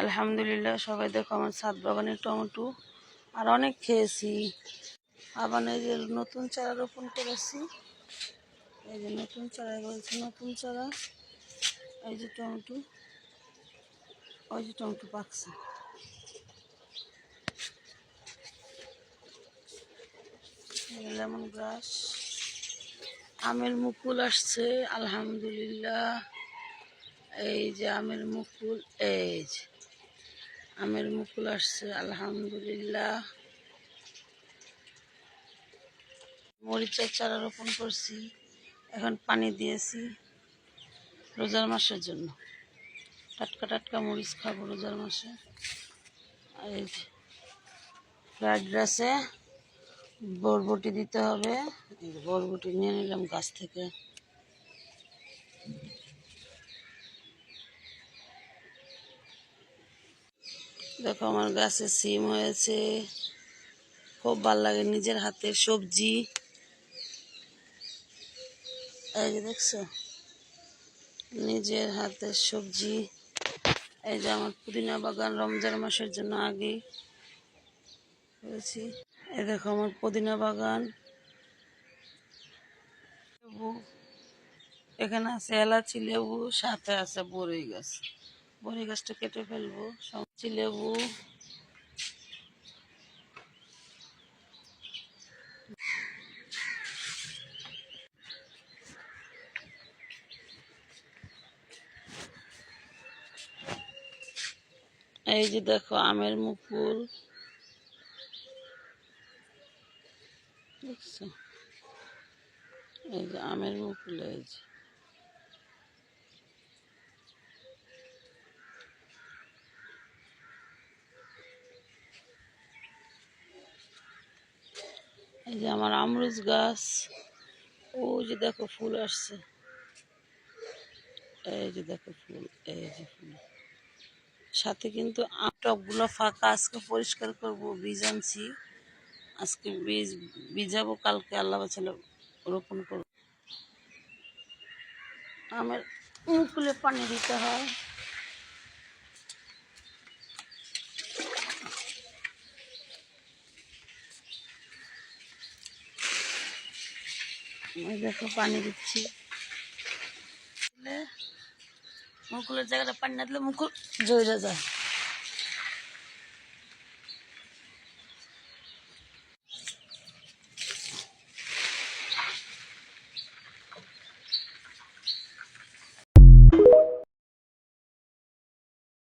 আলহামদুলিল্লাহ। সবাই দেখো আমার ছাদ বাগানের টমেটো আর অনেক খেয়েছি। আবার এই যে নতুন চারা রোপণ করেছি, এই যে নতুন চারা রয়েছে, নতুন চারা। এই যে টমেটো, ওই যে টমেটো পাকছে। লেমন গ্রাস, আমের মুকুল আসছে আলহামদুলিল্লাহ। এই যে আমের মুকুল, এই যে আমের মুকুল আসছে আলহামদুলিল্লাহ। মরিচের চারা রোপণ করছি, এখন পানি দিয়েছি রোজার মাসের জন্য। টাটকা টাটকা মরিচ খাবো রোজার মাসে। আর এই যে ফ্রাইড রাইসে বরবটি দিতে হবে, এই যে বরবটি নিয়ে নিলাম গাছ থেকে। দেখো আমার গাছে সিম হয়েছে, খুব ভালো লাগে নিজের হাতের সবজি। এই যে দেখছো, নিজের হাতের সবজি। এই যে আমার পুদিনা বাগান রমজান মাসের জন্য আগে করেছি। এই দেখো আমার পুদিনা বাগান। লেবু, এখানে আছে এলাচি লেবু, সাথে আছে বড়ই গাছ। বড়ই গাছটা কেটে ফেলবো। সবজি লেবু, এই যে দেখো আমের মুকুল, দেখছো, এই যে আমের মুকুল। এই যে এই যে আমার আমরুজ গাছ, ওই যে দেখো ফুল আসছে। এই যে দেখো ফুল, এই যে ফুল। সাথে কিন্তু টবগুলো ফাঁকা, আজকে পরিষ্কার করব। বীজ আনছি, আজকে বীজ বীজাবো, কালকে আল্লাহ বাঁচালে রোপণ করব। আমের মুকুলে পানি দিতে হয়। দেখো পানি দিচ্ছি। মুকুলের জায়গাটা পানি না দিলে মুকুল জড়ে যায়।